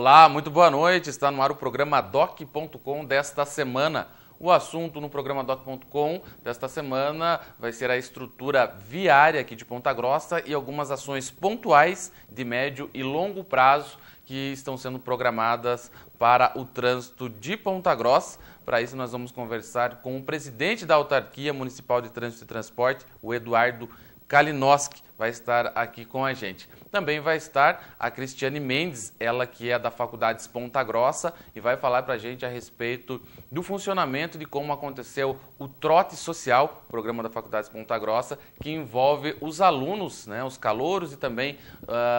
Olá, muito boa noite. Está no ar o programa DOC.com desta semana. O assunto no programa DOC.com desta semana vai ser a estrutura viária aqui de Ponta Grossa e algumas ações pontuais de médio e longo prazo que estão sendo programadas para o trânsito de Ponta Grossa. Para isso, nós vamos conversar com o presidente da Autarquia Municipal de Trânsito e Transporte, o Eduardo Kalinowski, vai estar aqui com a gente. Também vai estar a Cristiane Mendes, ela que é da Faculdades Ponta Grossa e vai falar para a gente a respeito do funcionamento de como aconteceu o Trote Social, programa da Faculdades Ponta Grossa, que envolve os alunos, né, os calouros e também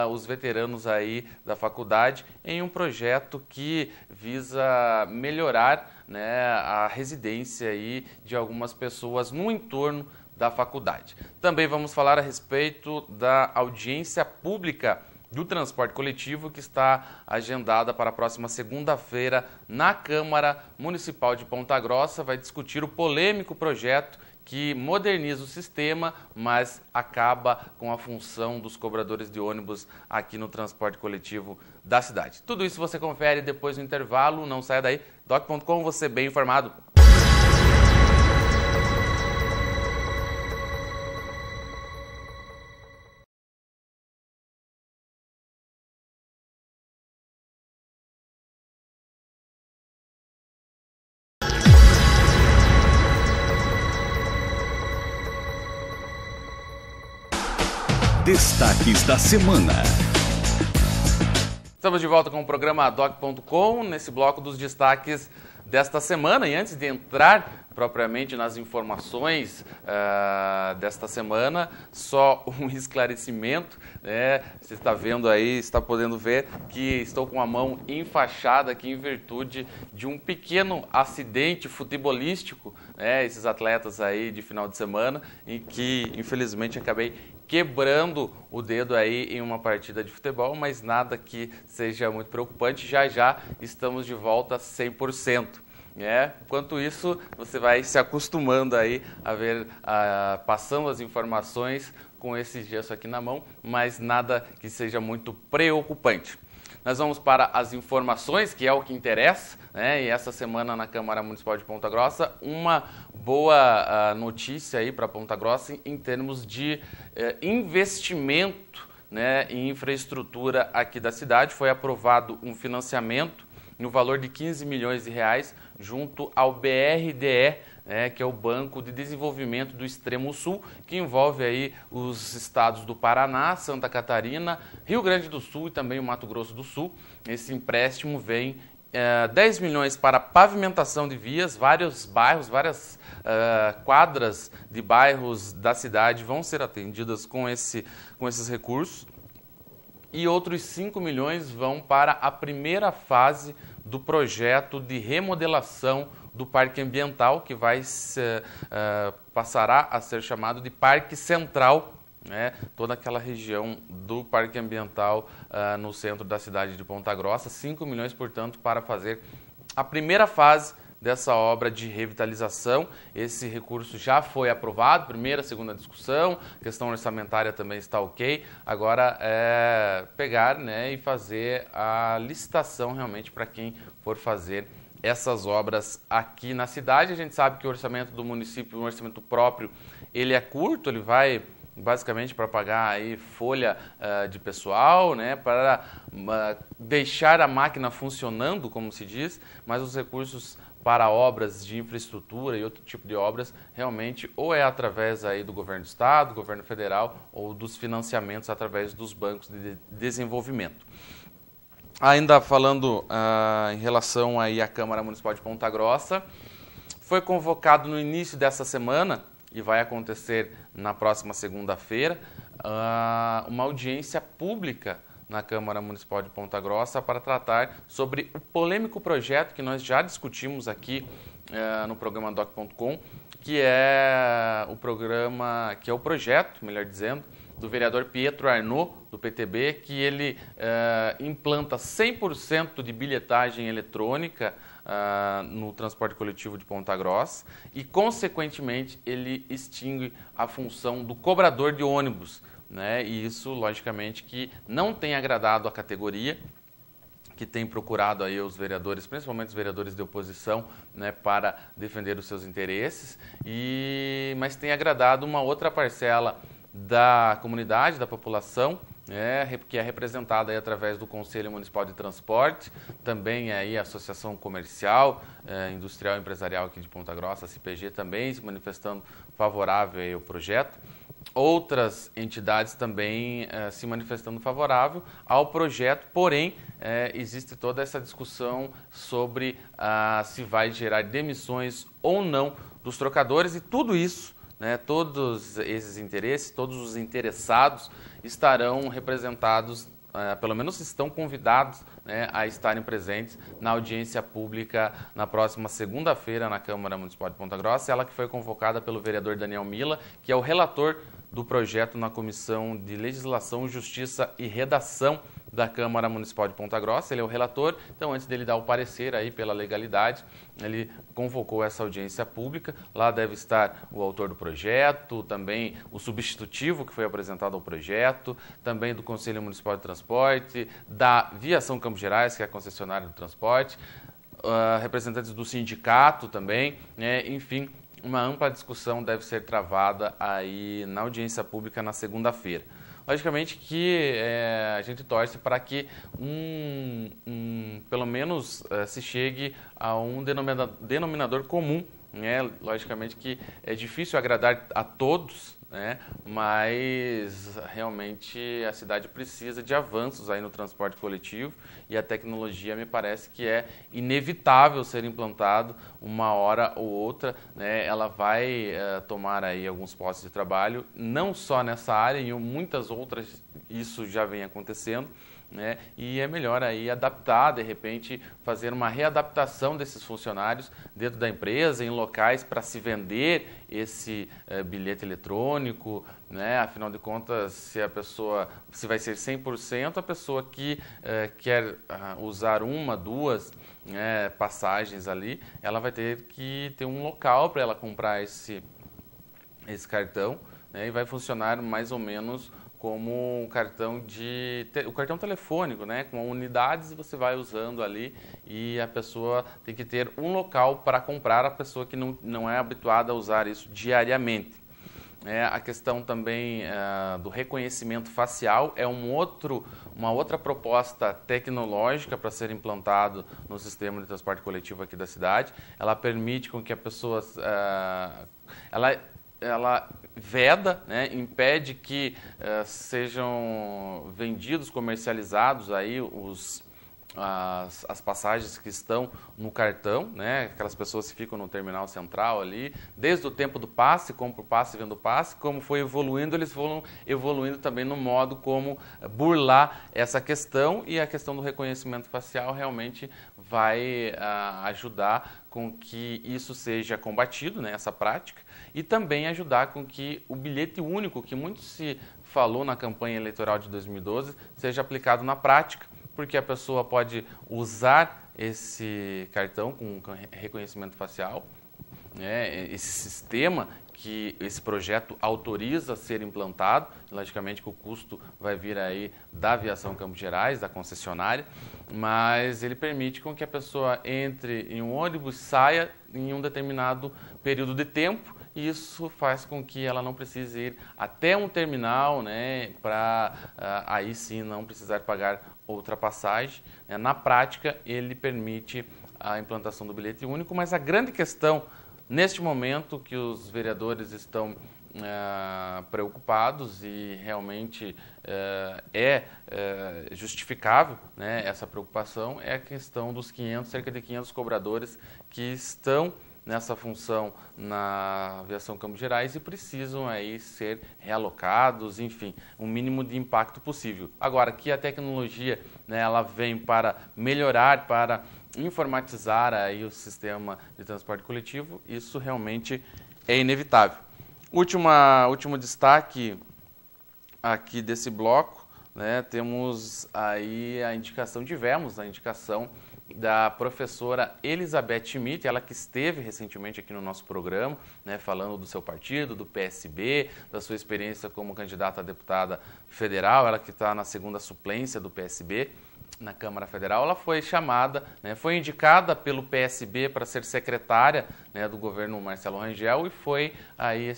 os veteranos aí da faculdade, em um projeto que visa melhorar, né, a residência aí de algumas pessoas no entorno da faculdade. Também vamos falar a respeito da audiência pública do transporte coletivo que está agendada para a próxima segunda-feira na Câmara Municipal de Ponta Grossa. Vai discutir o polêmico projeto que moderniza o sistema, mas acaba com a função dos cobradores de ônibus aqui no transporte coletivo da cidade. Tudo isso você confere depois do intervalo. Não saia daí. Doc.com, você bem informado. Destaques da semana. Estamos de volta com o programa DOC.com, nesse bloco dos destaques desta semana. E antes de entrar propriamente nas informações desta semana, só um esclarecimento, né? Você está vendo aí, está podendo ver que estou com a mão enfaixada aqui em virtude de um pequeno acidente futebolístico, né? Esses atletas aí de final de semana, em que infelizmente acabei quebrando o dedo aí em uma partida de futebol, mas nada que seja muito preocupante. Já já estamos de volta 100%. Enquanto isso, você vai se acostumando aí a ver, passando as informações com esse gesso aqui na mão, mas nada que seja muito preocupante. Nós vamos para as informações, que é o que interessa, né? E essa semana na Câmara Municipal de Ponta Grossa, uma boa notícia aí para Ponta Grossa em termos de investimento, né, em infraestrutura aqui da cidade. Foi aprovado um financiamento no valor de 15 milhões de reais junto ao BRDE, que é o Banco de Desenvolvimento do Extremo Sul, que envolve aí os estados do Paraná, Santa Catarina, Rio Grande do Sul e também o Mato Grosso do Sul. Esse empréstimo vem 10 milhões para pavimentação de vias, vários bairros, várias quadras de bairros da cidade vão ser atendidas com esses recursos. E outros 5 milhões vão para a primeira fase do projeto de remodelação do Parque Ambiental, que passará a ser chamado de Parque Central, né? Toda aquela região do Parque Ambiental no centro da cidade de Ponta Grossa. 5 milhões, portanto, para fazer a primeira fase dessa obra de revitalização. Esse recurso já foi aprovado, primeira, segunda discussão, questão orçamentária também está ok. Agora é pegar, né, e fazer a licitação realmente para quem for fazer essas obras aqui na cidade. A gente sabe que o orçamento do município, o orçamento próprio, ele é curto, ele vai basicamente para pagar aí folha de pessoal, né, para deixar a máquina funcionando, como se diz, mas os recursos para obras de infraestrutura e outro tipo de obras, realmente ou é através aí do governo do estado, governo federal, ou dos financiamentos através dos bancos de desenvolvimento. Ainda falando em relação aí à Câmara Municipal de Ponta Grossa, foi convocado no início dessa semana, e vai acontecer na próxima segunda-feira, uma audiência pública na Câmara Municipal de Ponta Grossa para tratar sobre o polêmico projeto que nós já discutimos aqui no programa DOC.com, que é o projeto, melhor dizendo, do vereador Pietro Arnaud, do PTB, que ele implanta 100% de bilhetagem eletrônica no transporte coletivo de Ponta Grossa e, consequentemente, ele extingue a função do cobrador de ônibus, né? E isso, logicamente, que não tem agradado a categoria, que tem procurado aí os vereadores, principalmente os vereadores de oposição, né, para defender os seus interesses, mas tem agradado uma outra parcela da comunidade, da população, que é representada aí através do Conselho Municipal de Transporte, também aí a Associação Comercial, Industrial e Empresarial aqui de Ponta Grossa, a CPG, também se manifestando favorável aí ao projeto. Outras entidades também se manifestando favorável ao projeto, porém existe toda essa discussão sobre se vai gerar demissões ou não dos trocadores, e tudo isso, todos esses interesses, todos os interessados estarão representados, pelo menos estão convidados, a estarem presentes na audiência pública na próxima segunda-feira na Câmara Municipal de Ponta Grossa, ela que foi convocada pelo vereador Daniel Mila, que é o relator do projeto na Comissão de Legislação, Justiça e Redação da Câmara Municipal de Ponta Grossa. Ele é o relator, então antes dele dar o parecer aí pela legalidade, ele convocou essa audiência pública. Lá deve estar o autor do projeto, também o substitutivo que foi apresentado ao projeto, também do Conselho Municipal de Transporte, da Viação Campos Gerais, que é a concessionária do transporte, representantes do sindicato também, enfim, uma ampla discussão deve ser travada aí na audiência pública na segunda-feira. Logicamente que a gente torce para que pelo menos se chegue a um denominador comum. Logicamente que é difícil agradar a todos, mas realmente a cidade precisa de avanços aí no transporte coletivo, e a tecnologia me parece que é inevitável ser implantado uma hora ou outra, ela vai tomar aí alguns postos de trabalho, não só nessa área, em muitas outras isso já vem acontecendo. E é melhor aí adaptar, de repente, fazer uma readaptação desses funcionários dentro da empresa, em locais para se vender esse bilhete eletrônico, Afinal de contas, se vai ser 100%, a pessoa que quer usar uma, duas passagens ali, ela vai ter que ter um local para ela comprar esse cartão, e vai funcionar mais ou menos como o cartão telefônico, com unidades você vai usando ali, e a pessoa tem que ter um local para comprar, a pessoa que não é habituada a usar isso diariamente. A questão também do reconhecimento facial é uma outra proposta tecnológica para ser implantado no sistema de transporte coletivo aqui da cidade. Ela permite com que a pessoa ela veda, impede que sejam vendidos, comercializados aí as passagens que estão no cartão, aquelas pessoas que ficam no terminal central ali, desde o tempo do passe, compra o passe, vende o passe, como foi evoluindo, eles foram evoluindo também no modo como burlar essa questão, e a questão do reconhecimento facial realmente vai ajudar com que isso seja combatido, essa prática, e também ajudar com que o bilhete único, que muito se falou na campanha eleitoral de 2012, seja aplicado na prática, porque a pessoa pode usar esse cartão com reconhecimento facial, esse sistema que esse projeto autoriza ser implantado. Logicamente que o custo vai vir aí da Viação Campos Gerais, da concessionária, mas ele permite com que a pessoa entre em um ônibus e saia em um determinado período de tempo. Isso faz com que ela não precise ir até um terminal, para aí sim não precisar pagar outra passagem. Na prática, ele permite a implantação do bilhete único, mas a grande questão, neste momento, que os vereadores estão preocupados, e realmente é justificável, essa preocupação, é a questão dos cerca de 500 cobradores que estão nessa função na Viação Campos Gerais e precisam aí ser realocados, enfim, o mínimo de impacto possível. Agora, que a tecnologia, ela vem para melhorar, para informatizar aí o sistema de transporte coletivo, isso realmente é inevitável. Último destaque aqui desse bloco, temos aí tivemos a indicação da professora Elizabeth Schmidt, ela que esteve recentemente aqui no nosso programa, falando do seu partido, do PSB, da sua experiência como candidata a deputada federal, ela que está na segunda suplência do PSB, na Câmara Federal, ela foi chamada, né, foi indicada pelo PSB para ser secretária, né, do governo Marcelo Rangel, e foi aí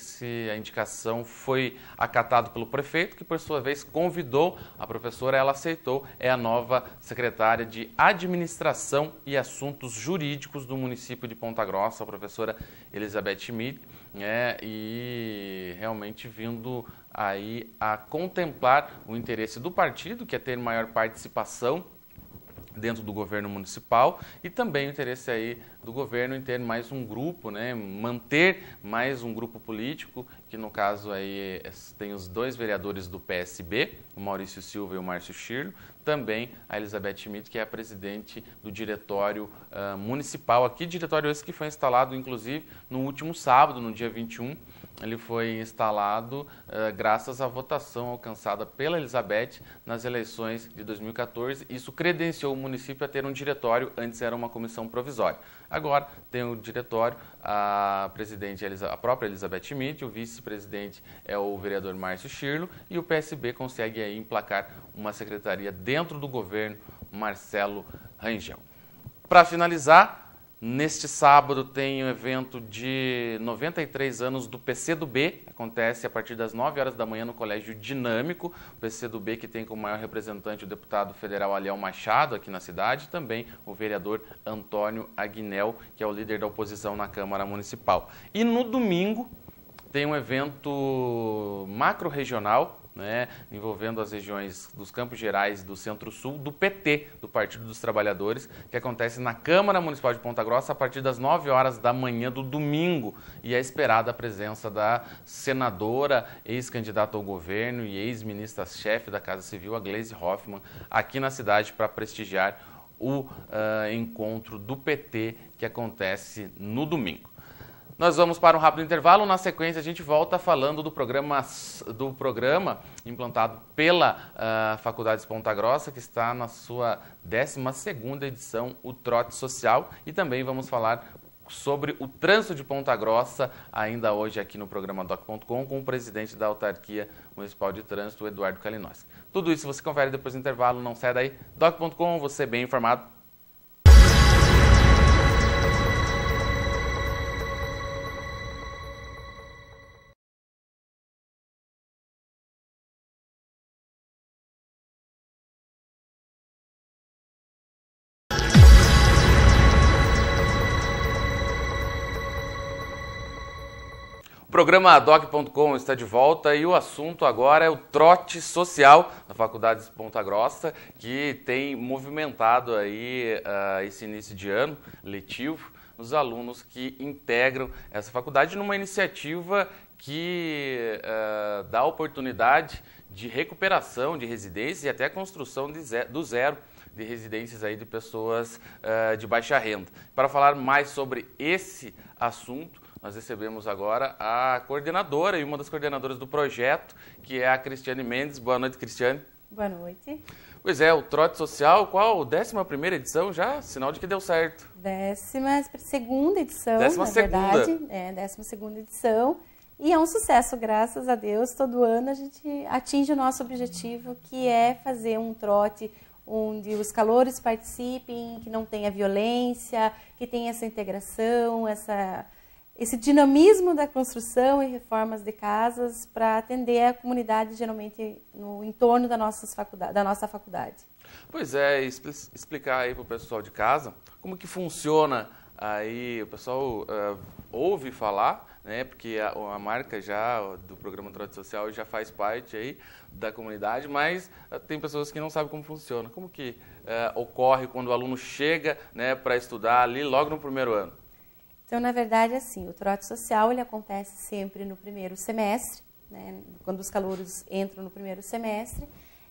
a indicação foi acatada pelo prefeito, que por sua vez convidou a professora, ela aceitou, é a nova secretária de Administração e Assuntos Jurídicos do município de Ponta Grossa, a professora Elizabeth Schmidt, né, e realmente vindo aí a contemplar o interesse do partido, que é ter maior participação dentro do governo municipal, e também o interesse aí do governo em ter mais um grupo, né, manter mais um grupo político, que no caso aí tem os 2 vereadores do PSB, o Maurício Silva e o Márcio Schirlo, também a Elizabeth Schmidt, que é a presidente do diretório municipal aqui, diretório esse que foi instalado inclusive no último sábado, no dia 21, ele foi instalado graças à votação alcançada pela Elizabeth nas eleições de 2014. Isso credenciou o município a ter um diretório, antes era uma comissão provisória. Agora tem o diretório, a presidente a própria Elizabeth Schmidt, o vice-presidente é o vereador Márcio Schirlo, e o PSB consegue aí emplacar uma secretaria dentro do governo Marcelo Rangel. Para finalizar, neste sábado tem um evento de 93 anos do PCdoB, acontece a partir das 9 horas da manhã no Colégio Dinâmico, o PCdoB que tem como maior representante o deputado federal Aliel Machado aqui na cidade, e também o vereador Antônio Aguinel, que é o líder da oposição na Câmara Municipal. E no domingo tem um evento macro-regional, né, envolvendo as regiões dos Campos Gerais e do Centro-Sul, do PT, do Partido dos Trabalhadores, que acontece na Câmara Municipal de Ponta Grossa a partir das 9 horas da manhã do domingo. E é esperada a presença da senadora, ex-candidata ao governo e ex-ministra-chefe da Casa Civil, a Gleisi Hoffmann, aqui na cidade para prestigiar o encontro do PT que acontece no domingo. Nós vamos para um rápido intervalo, na sequência a gente volta falando do programa implantado pela Faculdade de Ponta Grossa, que está na sua 12ª edição, o Trote Social, e também vamos falar sobre o trânsito de Ponta Grossa, ainda hoje aqui no programa Doc.com, com o presidente da Autarquia Municipal de Trânsito, Eduardo Kalinowski. Tudo isso você confere depois do intervalo, não sai daí. Doc.com, você bem informado. O programa Doc.com está de volta e o assunto agora é o trote social da Faculdade de Ponta Grossa, que tem movimentado aí esse início de ano letivo os alunos que integram essa faculdade numa iniciativa que dá oportunidade de recuperação de residências e até construção do zero de residências aí de pessoas de baixa renda. Para falar mais sobre esse assunto, nós recebemos agora a coordenadora e uma das coordenadoras do projeto, que é a Cristiane Mendes. Boa noite, Cristiane. Boa noite. Pois é, o Trote Social, qual? 11ª edição já? Sinal de que deu certo. 12ª edição, 12ª. Na verdade. É, 12ª edição. E é um sucesso, graças a Deus. Todo ano a gente atinge o nosso objetivo, que é fazer um trote onde os calouros participem, que não tenha violência, que tenha essa integração, esse dinamismo da construção e reformas de casas para atender a comunidade, geralmente, no entorno da nossa faculdade. Pois é, explicar aí para o pessoal de casa como que funciona aí, o pessoal ouve falar, né, porque a marca já do programa Trote Social já faz parte aí da comunidade, mas tem pessoas que não sabem como funciona. Como que ocorre quando o aluno chega, né, para estudar ali logo no primeiro ano? Então, na verdade, assim, o trote social ele acontece sempre no primeiro semestre, né, quando os calouros entram no primeiro semestre.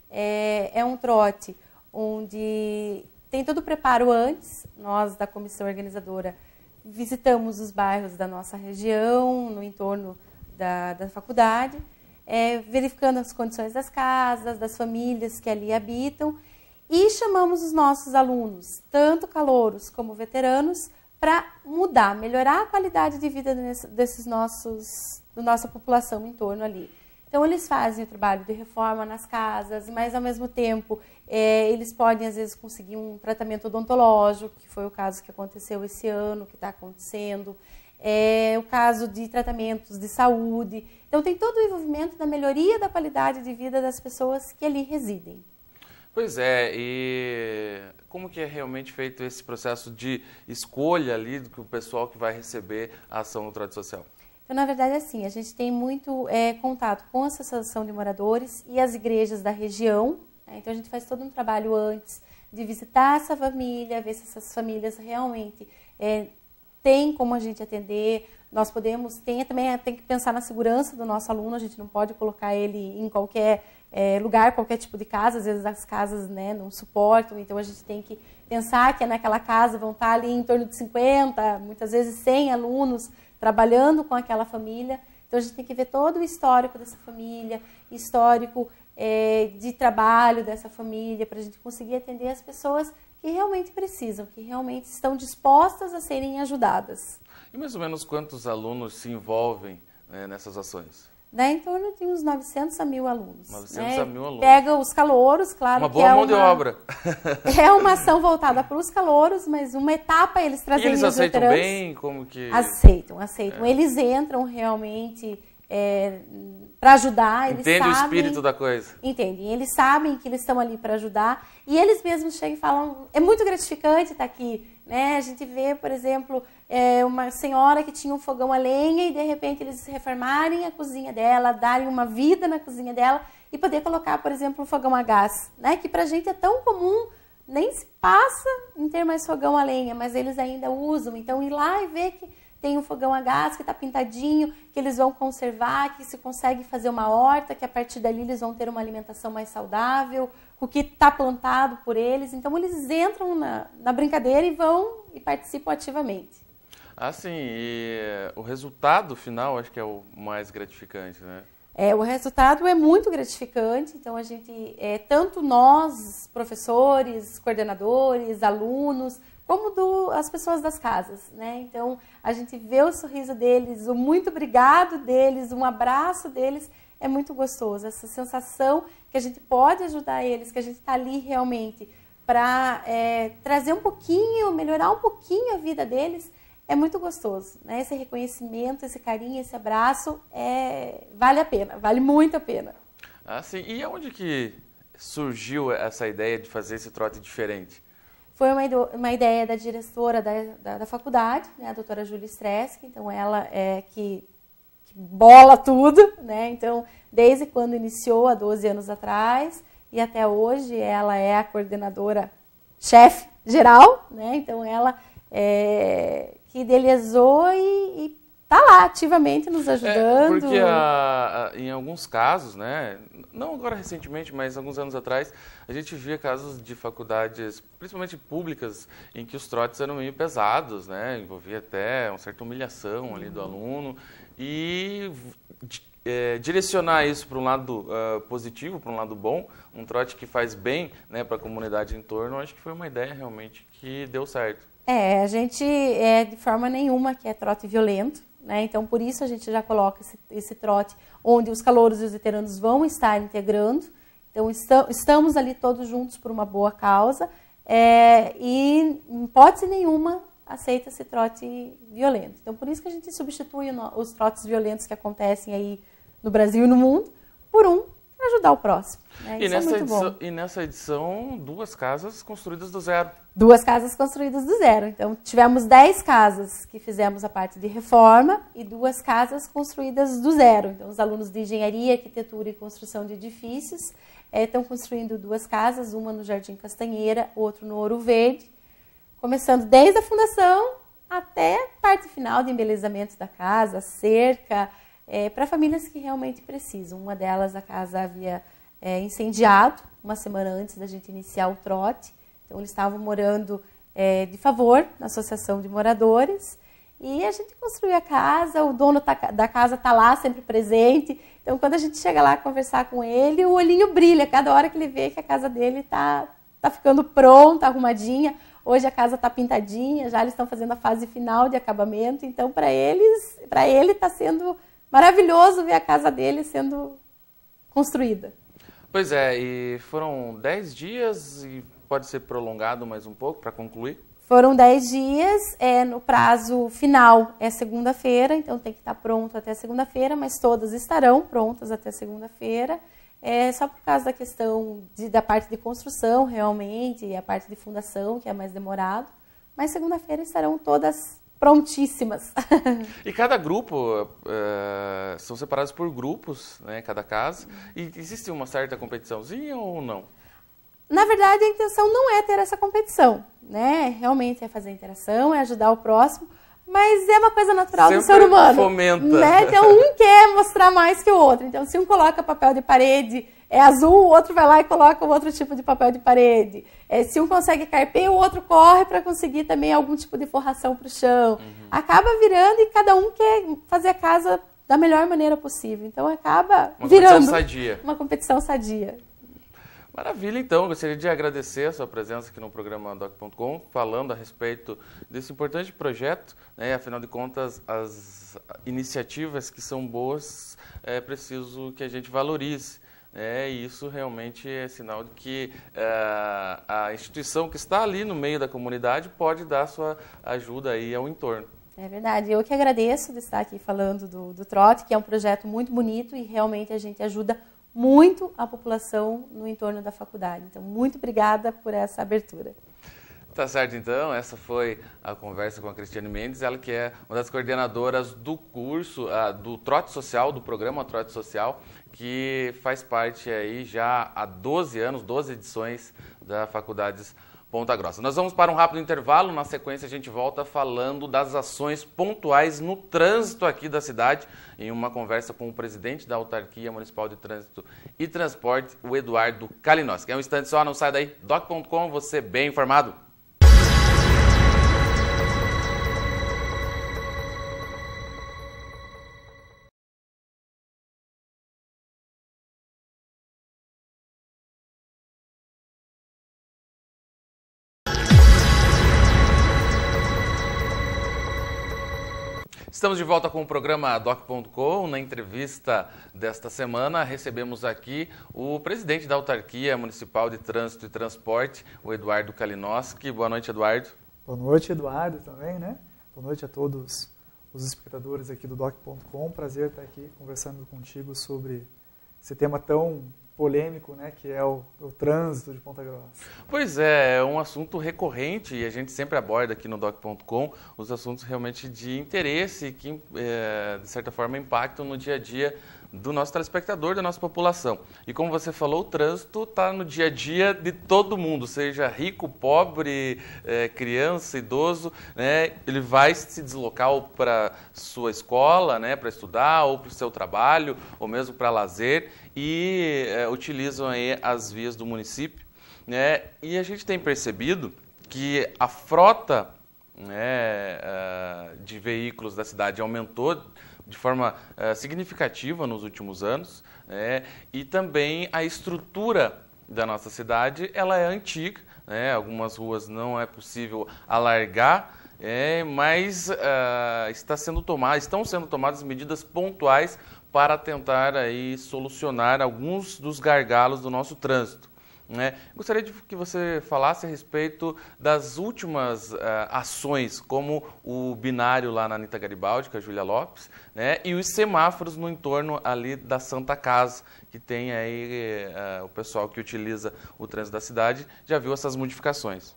É um trote onde tem todo o preparo antes. Nós, da comissão organizadora, visitamos os bairros da nossa região, no entorno da faculdade, verificando as condições das casas, das famílias que ali habitam, e chamamos os nossos alunos, tanto calouros como veteranos, para melhorar a qualidade de vida da nossa população em torno ali. Então, eles fazem o trabalho de reforma nas casas, mas, ao mesmo tempo, eles podem, às vezes, conseguir um tratamento odontológico, que foi o caso que aconteceu esse ano, que está acontecendo. O caso de tratamentos de saúde. Então, tem todo o envolvimento da melhoria da qualidade de vida das pessoas que ali residem. Pois é, e como que é realmente feito esse processo de escolha ali do pessoal que vai receber a ação no trato social? Então, na verdade, assim, a gente tem muito contato com a Associação de Moradores e as igrejas da região. Então, a gente faz todo um trabalho antes de visitar essa família, ver se essas famílias realmente têm como a gente atender. Nós podemos, tem que pensar na segurança do nosso aluno, a gente não pode colocar ele em qualquer lugar, qualquer tipo de casa. Às vezes as casas, né, não suportam, então a gente tem que pensar que naquela casa vão estar ali em torno de 50, muitas vezes 100 alunos, trabalhando com aquela família. Então, a gente tem que ver todo o histórico dessa família, histórico de trabalho dessa família, para a gente conseguir atender as pessoas que realmente precisam, que realmente estão dispostas a serem ajudadas. E mais ou menos quantos alunos se envolvem nessas ações? Dá em torno de uns 900 a 1.000 alunos. 900 a 1.000 alunos. Pega os calouros, claro. Uma boa mão de obra. É uma ação voltada para os calouros, mas uma etapa eles trazem os veteranos. E eles aceitam bem? Como que... Aceitam. Eles entram realmente para ajudar. Entende o espírito da coisa. Entendem. Eles sabem que eles estão ali para ajudar. E eles mesmos chegam e falam, é muito gratificante estar aqui. Né? A gente vê, por exemplo, uma senhora que tinha um fogão a lenha e, de repente, eles reformarem a cozinha dela, darem uma vida na cozinha dela e poder colocar, por exemplo, um fogão a gás, né? Que para a gente é tão comum, nem se passa em ter mais fogão a lenha, mas eles ainda usam. Então, ir lá e ver que tem um fogão a gás que está pintadinho, que eles vão conservar, que se consegue fazer uma horta, que a partir dali eles vão ter uma alimentação mais saudável, o que está plantado por eles. Então, eles entram na brincadeira e vão e participam ativamente. Ah, sim. E o resultado final acho que é o mais gratificante, né? O resultado é muito gratificante. Então, a gente, tanto nós, professores, coordenadores, alunos, como as pessoas das casas, né? Então, a gente vê o sorriso deles, o muito obrigado deles, um abraço deles, é muito gostoso. Essa sensação que a gente pode ajudar eles, que a gente está ali realmente para trazer um pouquinho, melhorar um pouquinho a vida deles, é muito gostoso, né? Esse reconhecimento, esse carinho, esse abraço, vale a pena, vale muito a pena. Ah, sim. E onde que surgiu essa ideia de fazer esse trote diferente? Foi uma ideia da diretora da faculdade, né, a doutora Júlia Stresk. Então, ela é que bola tudo, né? Então, desde quando iniciou, há 12 anos atrás, e até hoje, ela é a coordenadora chefe geral, né? Então, ela que idealizou e está lá ativamente nos ajudando. Porque em alguns casos, né, não agora recentemente, mas alguns anos atrás, a gente via casos de faculdades, principalmente públicas, em que os trotes eram meio pesados, né, envolvia até uma certa humilhação ali do aluno, e direcionar isso para um lado positivo, para um lado bom, um trote que faz bem, né, para a comunidade em torno, acho que foi uma ideia realmente que deu certo. A gente de forma nenhuma quer trote violento, né? Então, por isso a gente já coloca esse trote onde os calouros e os veteranos vão estar integrando. Então, estamos ali todos juntos por uma boa causa e, em hipótese nenhuma, aceita esse trote violento. Então, por isso que a gente substitui os trotes violentos que acontecem aí no Brasil e no mundo por um para ajudar o próximo. Né? E nessa edição, 2 casas construídas do zero. 2 casas construídas do zero. Então, tivemos 10 casas que fizemos a parte de reforma e 2 casas construídas do zero. Então, os alunos de engenharia, arquitetura e construção de edifícios estão construindo 2 casas, uma no Jardim Castanheira, outra no Ouro Verde, começando desde a fundação até a parte final de embelezamento da casa, cerca, para famílias que realmente precisam. Uma delas, a casa havia incendiado uma semana antes da gente iniciar o trote. Então, eles estavam morando de favor na associação de moradores e a gente construiu a casa, o dono da casa está lá sempre presente. Então, quando a gente chega lá conversar com ele, o olhinho brilha cada hora que ele vê que a casa dele está ficando pronta, arrumadinha. Hoje a casa está pintadinha, já eles estão fazendo a fase final de acabamento. Então, para ele está sendo maravilhoso ver a casa dele sendo construída. Pois é, e foram 10 dias e pode ser prolongado mais um pouco para concluir? Foram 10 dias, no prazo final é segunda-feira, então tem que estar pronto até segunda-feira, mas todas estarão prontas até segunda-feira. Só por causa da questão da parte de construção, realmente, e a parte de fundação, que é mais demorado. Mas segunda-feira estarão todas prontíssimas. E cada grupo, são separados por grupos, né, cada casa. E existe uma certa competiçãozinha ou não? Na verdade, a intenção não é ter essa competição, né? Realmente é fazer interação, é ajudar o próximo, mas é uma coisa natural do ser humano. Fomenta. Né? Então, um quer mostrar mais que o outro. Então, se um coloca papel de parede azul, o outro vai lá e coloca um outro tipo de papel de parede. Se um consegue carpê, o outro corre para conseguir também algum tipo de forração para o chão. Acaba virando e cada um quer fazer a casa da melhor maneira possível. Então, acaba virando uma competição sadia. Maravilha, então. Gostaria de agradecer a sua presença aqui no programa Doc.com, falando a respeito desse importante projeto, né? Afinal de contas, as iniciativas que são boas, é preciso que a gente valorize. E isso realmente é sinal de que a instituição que está ali no meio da comunidade pode dar sua ajuda aí ao entorno. É verdade. Eu que agradeço de estar aqui falando do Trote, que é um projeto muito bonito e realmente a gente ajuda muito a população no entorno da faculdade. Então, muito obrigada por essa abertura. Tá certo, então. Essa foi a conversa com a Cristiane Mendes, ela que é uma das coordenadoras do curso, do Trote Social, do programa Trote Social, que faz parte aí já há 12 anos, 12 edições da Faculdades Ponta Grossa. Nós vamos para um rápido intervalo, na sequência a gente volta falando das ações pontuais no trânsito aqui da cidade, em uma conversa com o presidente da Autarquia Municipal de Trânsito e Transporte, o Eduardo Kalinowski. É um instante só, não sai daí. Doc.com, você bem informado. Estamos de volta com o programa Doc.com. Na entrevista desta semana, recebemos aqui o presidente da Autarquia Municipal de Trânsito e Transporte, o Eduardo Kalinowski. Boa noite, Eduardo. Boa noite, Eduardo, também, né? Boa noite a todos os espectadores aqui do Doc.com. Prazer estar aqui conversando contigo sobre esse tema tão polêmico, né, que é o trânsito de Ponta Grossa. Pois é um assunto recorrente e a gente sempre aborda aqui no Doc.com os assuntos realmente de interesse que, de certa forma, impactam no dia a dia do nosso telespectador, da nossa população. E como você falou, o trânsito está no dia a dia de todo mundo, seja rico, pobre, criança, idoso, né? Ele vai se deslocar para sua escola, né, para estudar, ou para o seu trabalho, ou mesmo para lazer, e utilizam aí as vias do município, né? E a gente tem percebido que a frota, né, de veículos da cidade aumentou de forma significativa nos últimos anos, né? E também a estrutura da nossa cidade ela é antiga, né? Algumas ruas não é possível alargar, mas estão sendo tomadas medidas pontuais para tentar aí solucionar alguns dos gargalos do nosso trânsito. Gostaria de que você falasse a respeito das últimas ações, como o binário lá na Anita Garibaldi, com a Júlia Lopes, né, e os semáforos no entorno ali da Santa Casa, que tem aí o pessoal que utiliza o trânsito da cidade, já viu essas modificações.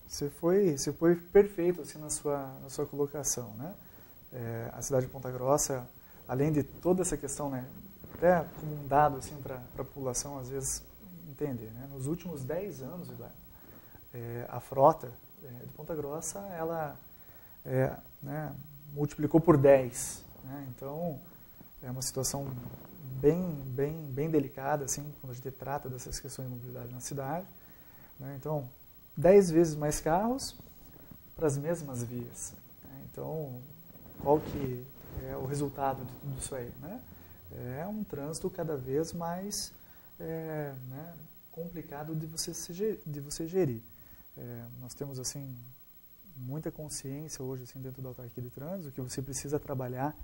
Você foi perfeito assim, na sua colocação, né? A cidade de Ponta Grossa, além de toda essa questão, né, até como um dado assim, para a população, às vezes, entender, né? Nos últimos 10 anos, Eduardo, a frota de Ponta Grossa, ela né, multiplicou por 10. Né? Então, é uma situação bem delicada, assim, quando a gente trata dessas questões de mobilidade na cidade. Né? Então, 10 vezes mais carros para as mesmas vias. Né? Então, qual que é o resultado de tudo isso aí? Né? É um trânsito cada vez mais né, complicado de você gerir. Nós temos assim muita consciência hoje assim dentro da autarquia de trânsito que você precisa trabalhar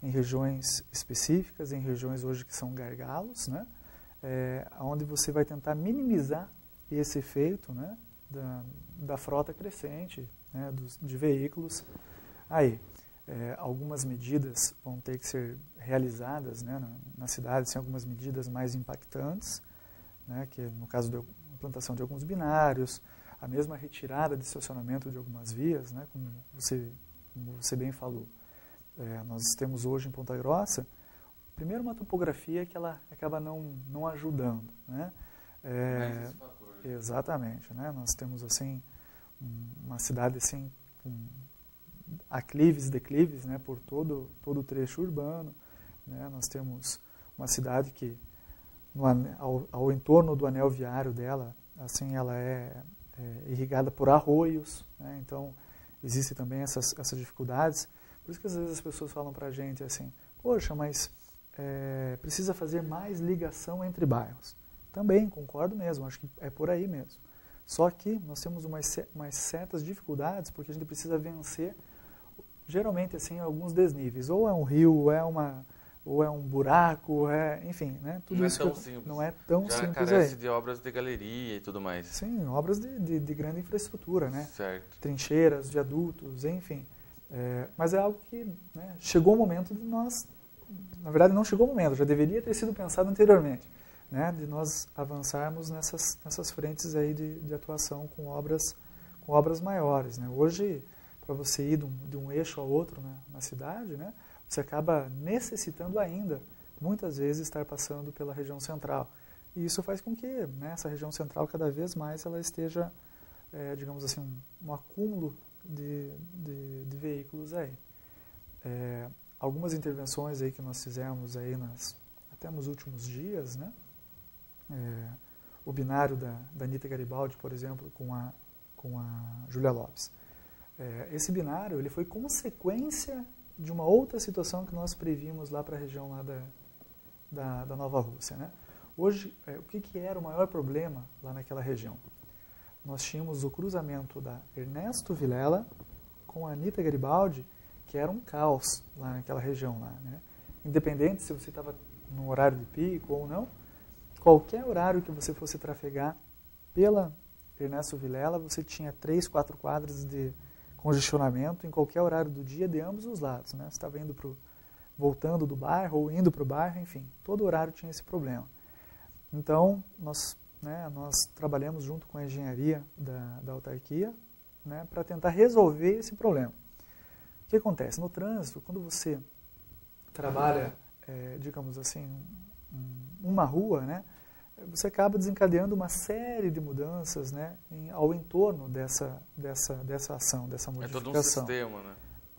em regiões específicas, em regiões hoje que são gargalos, né? Onde você vai tentar minimizar esse efeito, né, da frota crescente, né, de veículos. Aí, algumas medidas vão ter que ser realizadas, né, na cidade, assim, algumas medidas mais impactantes, né, que no caso da implantação de alguns binários, a mesma retirada de estacionamento de algumas vias, né, como você bem falou. Nós temos hoje em Ponta Grossa, primeiro, uma topografia que ela acaba não ajudando, né? Exatamente, né? Nós temos assim uma cidade assim com aclives e declives, né, por todo o trecho urbano, né? Nós temos uma cidade que ao entorno do anel viário dela, assim, ela é irrigada por arroios, né? Então existem também essas dificuldades. Por isso que às vezes as pessoas falam para a gente assim, poxa, mas precisa fazer mais ligação entre bairros. Também, concordo mesmo, acho que é por aí mesmo. Só que nós temos umas certas dificuldades, porque a gente precisa vencer, geralmente, assim, alguns desníveis. Ou é um rio, ou é um buraco, enfim, né? Tudo não isso é tão simples. Não é tão Já simples carece aí. de obras de galeria e tudo mais. Sim, obras de grande infraestrutura, né? Certo. Trincheiras, viadutos, enfim. Mas é algo que, né, chegou o momento de nós... Na verdade, não chegou o momento, já deveria ter sido pensado anteriormente, né, de nós avançarmos nessas frentes aí de atuação com obras maiores, né. Hoje, para você ir de um eixo a outro, né, na cidade, né, você acaba necessitando ainda, muitas vezes, estar passando pela região central. E isso faz com que, né, essa região central, cada vez mais, ela esteja, digamos assim, um acúmulo de veículos aí. Algumas intervenções aí que nós fizemos aí até nos últimos dias, né? O binário da Anita Garibaldi, por exemplo, com a Júlia Lopes. Esse binário ele foi consequência de uma outra situação que nós previmos lá para a região lá da Nova Rússia, né? Hoje, o que era o maior problema lá naquela região? Nós tínhamos o cruzamento da Ernesto Vilela com a Anita Garibaldi, que era um caos lá naquela região lá, né? Independente se você estava no horário de pico ou não, qualquer horário que você fosse trafegar pela Ernesto Vilela, você tinha 3, 4 quadras de congestionamento em qualquer horário do dia de ambos os lados, né? Você estava voltando do bairro ou indo para o bairro, enfim, todo horário tinha esse problema. Então, nós trabalhamos junto com a engenharia da autarquia, né, para tentar resolver esse problema. O que acontece? No trânsito, quando você trabalha, digamos assim, uma rua, né, você acaba desencadeando uma série de mudanças, né, ao entorno dessa ação, dessa modificação. É todo um sistema, né?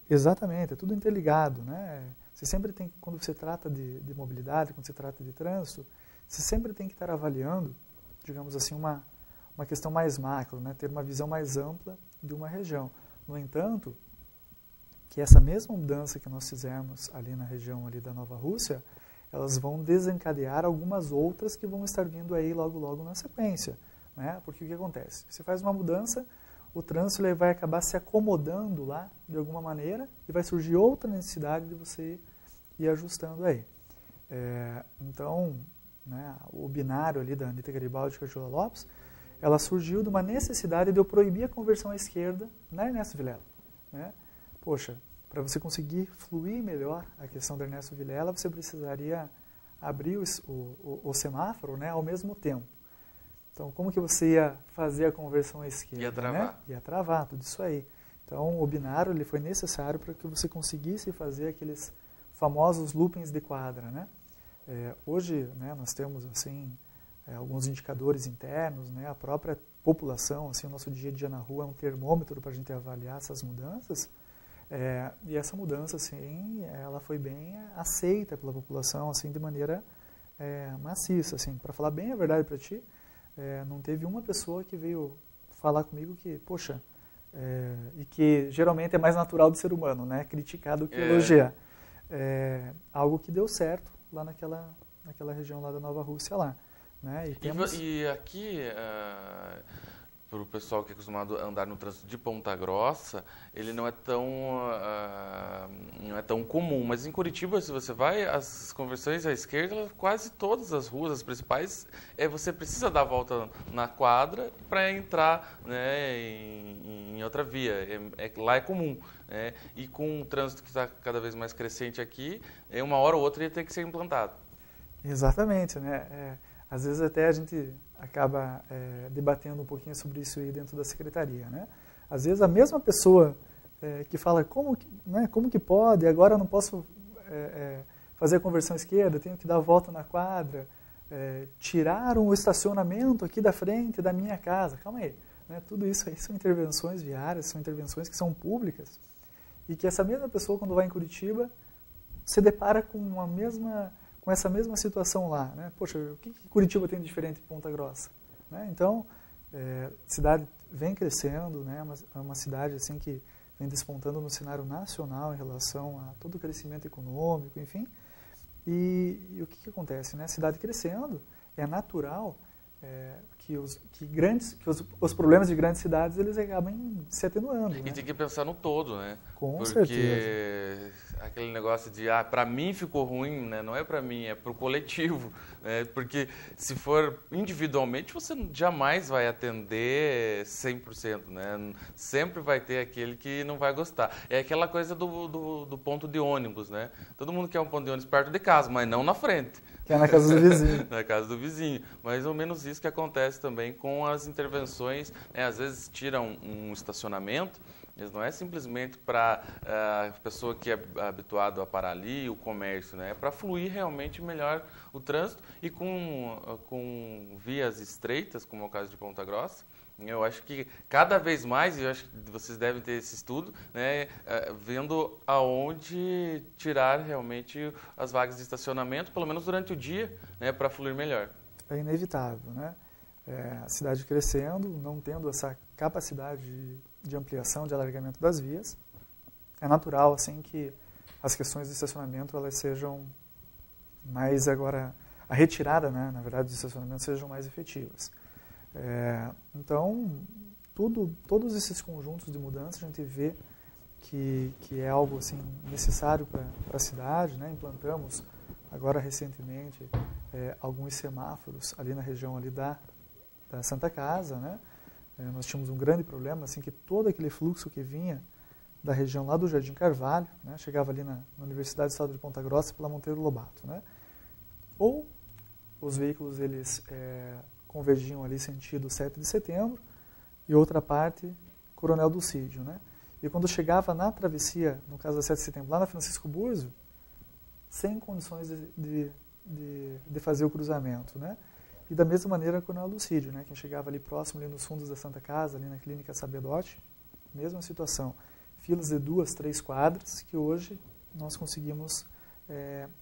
Exatamente, é tudo interligado, né? Você sempre tem, quando você trata de mobilidade, quando você trata de trânsito, você sempre tem que estar avaliando, digamos assim, uma questão mais macro, né, ter uma visão mais ampla de uma região. No entanto, que essa mesma mudança que nós fizemos ali na região ali da Nova Rússia, elas vão desencadear algumas outras que vão estar vindo aí logo na sequência, né? Porque o que acontece? Você faz uma mudança, o trânsito ele vai acabar se acomodando lá de alguma maneira e vai surgir outra necessidade de você ir ajustando aí. Então, né, o binário ali da Anita Garibaldi e a Júlia Lopes, ela surgiu de uma necessidade de eu proibir a conversão à esquerda na Ernesto Vilela, né? Poxa, para você conseguir fluir melhor a questão da Ernesto Vilela, você precisaria abrir o semáforo, né, ao mesmo tempo. Então, como que você ia fazer a conversão à esquerda? Ia travar. Né? Ia travar, tudo isso aí. Então, o binário ele foi necessário para que você conseguisse fazer aqueles famosos loopings de quadra, né? Hoje, né, nós temos assim alguns indicadores internos, né? A própria população, assim, o nosso dia a dia na rua é um termômetro para a gente avaliar essas mudanças. E essa mudança, assim, ela foi bem aceita pela população, assim, de maneira maciça, assim. Para falar bem a verdade para ti, não teve uma pessoa que veio falar comigo que, poxa, e que geralmente é mais natural do ser humano, né? Criticar do que elogiar. Algo que deu certo lá naquela região lá da Nova Rússia lá, né? E aqui, para o pessoal que é acostumado a andar no trânsito de Ponta Grossa, ele não é tão não é tão comum. Mas em Curitiba, se você vai, as conversões à esquerda, quase todas as ruas, as principais, você precisa dar a volta na quadra para entrar, né, em outra via. Lá é comum. E com o trânsito que está cada vez mais crescente aqui, uma hora ou outra ia ter que ser implantado. Exatamente, né? Às vezes até a gente acaba debatendo um pouquinho sobre isso aí dentro da secretaria, né? Às vezes a mesma pessoa que fala como que pode, agora eu não posso fazer a conversão esquerda, tenho que dar a volta na quadra, tiraram o estacionamento aqui da frente da minha casa. Calma aí, né? Tudo isso aí são intervenções viárias, são intervenções que são públicas e que essa mesma pessoa, quando vai em Curitiba, se depara com essa mesma situação lá, né? Poxa, o que Curitiba tem de diferente de Ponta Grossa? Né? Então, a cidade vem crescendo, né? É uma cidade assim que vem despontando no cenário nacional em relação a todo o crescimento econômico, enfim. E o que acontece? Né? A cidade crescendo, é natural que os problemas de grandes cidades eles acabem se atenuando. E né? tem que pensar no todo, né? Com certeza. Porque aquele negócio de, para mim ficou ruim, né? Não é para mim, é para o coletivo. Né? Porque se for individualmente, você jamais vai atender 100%, né? Sempre vai ter aquele que não vai gostar. É aquela coisa do ponto de ônibus, né? Todo mundo quer um ponto de ônibus perto de casa, mas não na frente. Que é na casa do vizinho. Na casa do vizinho. Mais ou menos isso que acontece também com as intervenções. Né? Às vezes tiram um estacionamento, mas não é simplesmente para a pessoa que é habituada a parar ali, o comércio, né? É para fluir realmente melhor o trânsito e com vias estreitas, como é o caso de Ponta Grossa. Eu acho que cada vez mais, eu acho que vocês devem ter esse estudo, né, vendo aonde tirar realmente as vagas de estacionamento, pelo menos durante o dia, né, para fluir melhor. É inevitável, né? A cidade crescendo, não tendo essa capacidade de ampliação, de alargamento das vias, é natural assim que as questões de estacionamento elas sejam mais agora a retirada, né, na verdade, dos estacionamentos sejam mais efetivas. Então, todos esses conjuntos de mudanças a gente vê que é algo assim, necessário para a cidade. Né? Implantamos agora recentemente alguns semáforos ali na região ali da Santa Casa. Né? Nós tínhamos um grande problema, assim, que todo aquele fluxo que vinha da região lá do Jardim Carvalho, né? Chegava ali na Universidade do Estado de Ponta Grossa pela Monteiro Lobato. Né? Ou os veículos eles convergiam ali sentido 7 de setembro e outra parte Coronel Dulcídio, né? E quando chegava na travessia, no caso da 7 de setembro, lá na Francisco Búrzio, sem condições de fazer o cruzamento, né? E da mesma maneira Coronel Dulcídio, né? Quem chegava ali próximo, ali nos fundos da Santa Casa, ali na Clínica Sabedote, mesma situação. Filas de 2, 3 quadras, que hoje nós conseguimos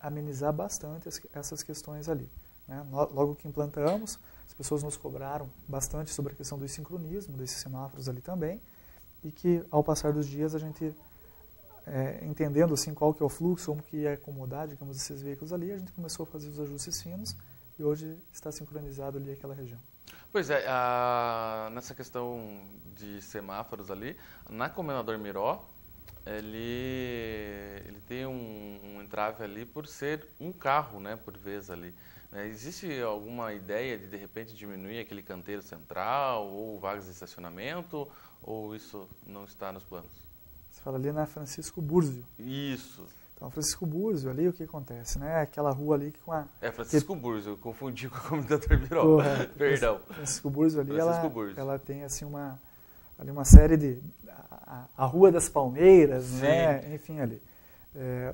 amenizar bastante essas questões ali. Né? Logo que implantamos, as pessoas nos cobraram bastante sobre a questão do sincronismo desses semáforos ali também, e que ao passar dos dias a gente, entendendo assim qual que é o fluxo, como que ia acomodar, digamos, esses veículos ali, a gente começou a fazer os ajustes finos e hoje está sincronizado ali aquela região. Pois é, nessa questão de semáforos ali, na Comendador Miró, ele tem um entrave ali por ser um carro, né, por vez ali. Existe alguma ideia de repente diminuir aquele canteiro central ou vagas de estacionamento, ou isso não está nos planos? Você fala ali na Francisco Búrzio. Isso. Então, Francisco Búrzio, ali o que acontece, né? Aquela rua ali com a... Francisco Búrzio, eu confundi com a Comendador Miró. Perdão. Francisco Búrzio ali, ela tem assim ali uma série de... A Rua das Palmeiras, sim, né? Enfim, ali.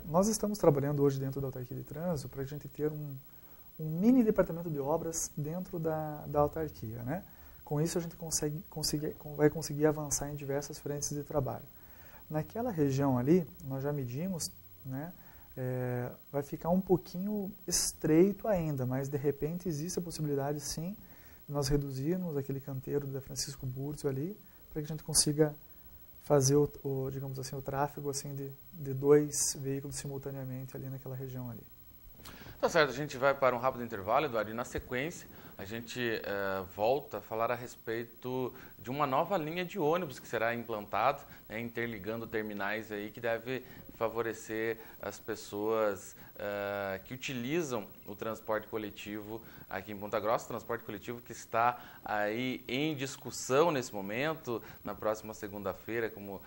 Nós estamos trabalhando hoje dentro da autarquia de trânsito para a gente ter um mini departamento de obras dentro da autarquia, né? Com isso a gente vai conseguir avançar em diversas frentes de trabalho. Naquela região ali, nós já medimos, né? Vai ficar um pouquinho estreito ainda, mas de repente existe a possibilidade sim de nós reduzirmos aquele canteiro da Francisco Búrzio ali, para que a gente consiga fazer digamos assim, o tráfego assim de 2 veículos simultaneamente ali naquela região ali. Tá certo, a gente vai para um rápido intervalo, Eduardo, e na sequência a gente volta a falar a respeito de uma nova linha de ônibus que será implantada, né, interligando terminais aí, que deve favorecer as pessoas que utilizam o transporte coletivo aqui em Ponta Grossa, transporte coletivo que está aí em discussão nesse momento. Na próxima segunda-feira, como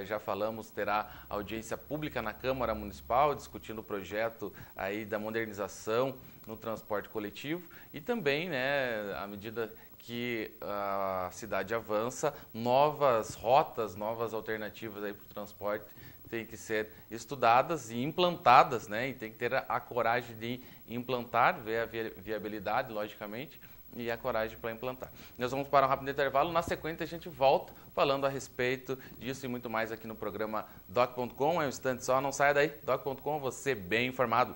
já falamos, terá audiência pública na Câmara Municipal, discutindo o projeto aí da modernização no transporte coletivo e também, né, à medida que a cidade avança, novas rotas, novas alternativas aí para o transporte têm que ser estudadas e implantadas, né? E tem que ter a coragem de implantar, ver a viabilidade, logicamente, e a coragem para implantar. Nós vamos para um rápido intervalo, na sequência a gente volta falando a respeito disso e muito mais aqui no programa Doc.com. É um instante só, não saia daí. Doc.com, você bem informado.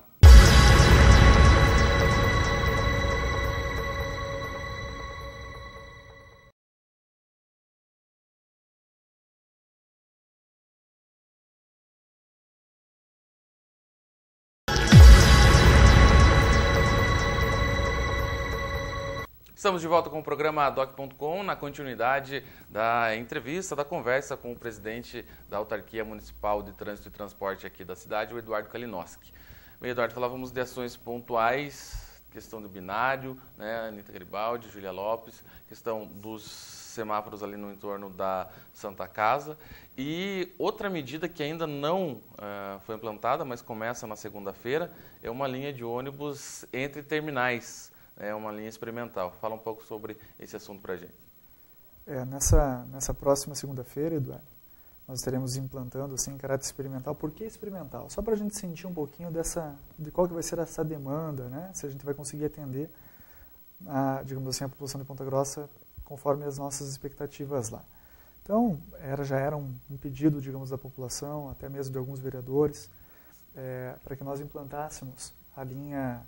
Estamos de volta com o programa Doc.com, na continuidade da entrevista, da conversa com o presidente da Autarquia Municipal de Trânsito e Transporte aqui da cidade, o Eduardo Kalinowski. Bem, Eduardo, falávamos de ações pontuais, questão do binário, né, Anitta Garibaldi, Júlia Lopes, questão dos semáforos ali no entorno da Santa Casa. E outra medida que ainda não foi implantada, mas começa na segunda-feira, é uma linha de ônibus entre terminais. É uma linha experimental. Fala um pouco sobre esse assunto para a gente. Nessa próxima segunda-feira, Eduardo, nós estaremos implantando assim, em caráter experimental. Por que experimental? Só para a gente sentir um pouquinho de qual que vai ser essa demanda, né? Se a gente vai conseguir atender, digamos assim, a população de Ponta Grossa conforme as nossas expectativas lá. Então, já era um pedido, digamos, da população, até mesmo de alguns vereadores, para que nós implantássemos a linha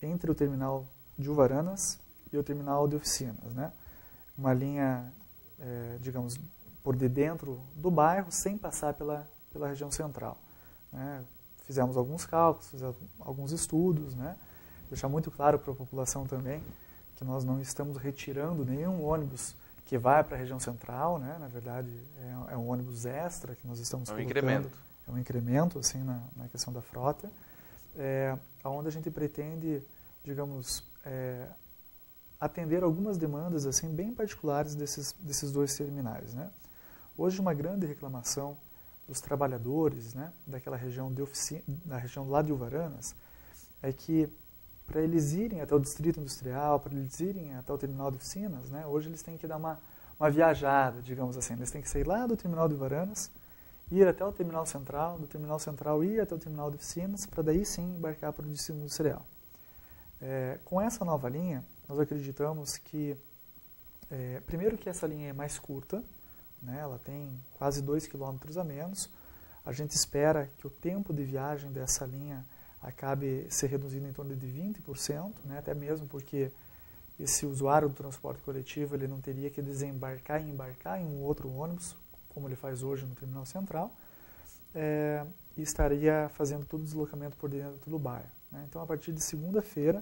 entre o terminal de Uvaranas e o terminal de oficinas, né? Uma linha, digamos, por de dentro do bairro, sem passar pela região central, né? Fizemos alguns cálculos, fizemos alguns estudos, né? Deixar muito claro para a população também que nós não estamos retirando nenhum ônibus que vai para a região central, né? Na verdade, é um ônibus extra que nós estamos colocando. Incremento. É um incremento, assim, na questão da frota, onde a gente pretende, digamos, atender algumas demandas assim bem particulares desses dois terminais, né? Hoje uma grande reclamação dos trabalhadores, né, daquela região da região lá de Uvaranas, é que para eles irem até o distrito industrial, para eles irem até o terminal de oficinas, né, hoje eles têm que dar uma viajada, digamos assim, eles têm que sair lá do terminal de Uvaranas, ir até o terminal central, do terminal central ir até o terminal de oficinas, para daí sim embarcar para o distrito industrial. Com essa nova linha, nós acreditamos que, primeiro que essa linha é mais curta, né, ela tem quase 2 km a menos. A gente espera que o tempo de viagem dessa linha acabe se reduzindo em torno de 20%, né, até mesmo porque esse usuário do transporte coletivo ele não teria que desembarcar e embarcar em um outro ônibus, como ele faz hoje no terminal central, e estaria fazendo todo o deslocamento por dentro do bairro, né. Então, a partir de segunda-feira,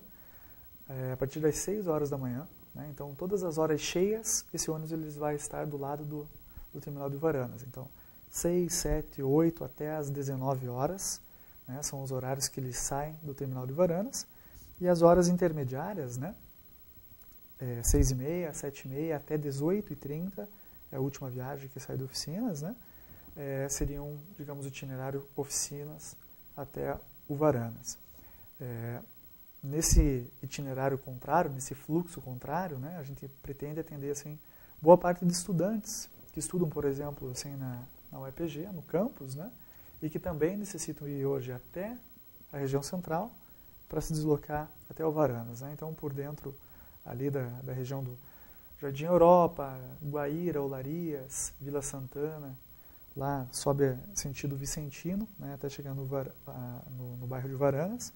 a partir das 6 horas da manhã, né, então todas as horas cheias, esse ônibus ele vai estar do lado do terminal de Uvaranas. Então, 6, 7, 8 até as 19 horas, né, são os horários que eles saem do terminal de Uvaranas, e as horas intermediárias, né, 6h30, 7h30 até 18h30, é a última viagem que sai de oficinas, né, seriam, digamos, o itinerário oficinas até Uvaranas. Nesse itinerário contrário, nesse fluxo contrário, né, a gente pretende atender assim, boa parte de estudantes que estudam, por exemplo, assim, na UEPG, no campus, né, e que também necessitam ir hoje até a região central para se deslocar até Uvaranas, né. Então, por dentro ali da região do Jardim Europa, Guaíra, Olarias, Vila Santana, lá sobe sentido Vicentino, né, até chegar no bairro de Uvaranas,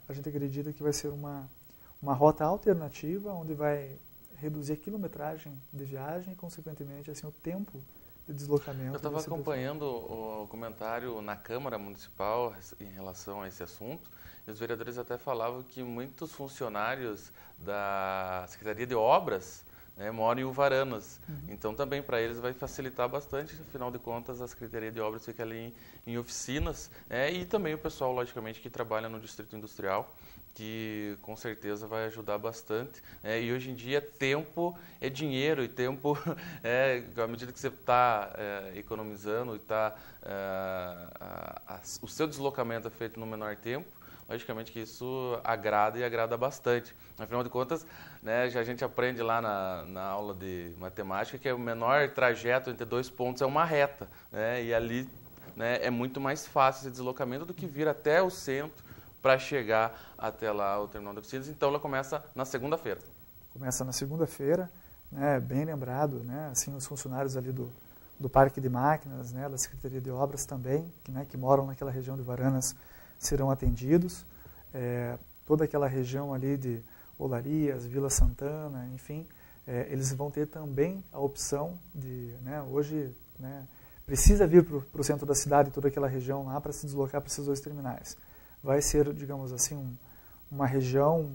a gente acredita que vai ser uma rota alternativa, onde vai reduzir a quilometragem de viagem e, consequentemente, assim, o tempo de deslocamento. Eu estava acompanhando o comentário na Câmara Municipal em relação a esse assunto, e os vereadores até falavam que muitos funcionários da Secretaria de Obras né, moram em Uvaranas. Então também para eles vai facilitar bastante, afinal de contas a Secretaria de Obras fica ali em oficinas, e também o pessoal, logicamente, que trabalha no Distrito Industrial, que com certeza vai ajudar bastante. E hoje em dia tempo é dinheiro, e tempo, à medida que você está economizando e o seu deslocamento é feito no menor tempo, logicamente que isso agrada e agrada bastante. Afinal de contas, né, a gente aprende lá na aula de matemática que o menor trajeto entre 2 pontos é uma reta, né, e ali, né, é muito mais fácil esse deslocamento do que vir até o centro para chegar até lá o terminal de oficinas. Então ela começa na segunda-feira. Começa na segunda-feira, né, bem lembrado, né, assim, os funcionários ali do Parque de Máquinas, né, da Secretaria de Obras também, que moram naquela região de Uvaranas, serão atendidos. Toda aquela região ali de Olarias, Vila Santana, enfim, eles vão ter também a opção de, né, hoje, né, precisa vir para o centro da cidade, toda aquela região lá, para se deslocar para esses 2 terminais. Vai ser, digamos assim, uma região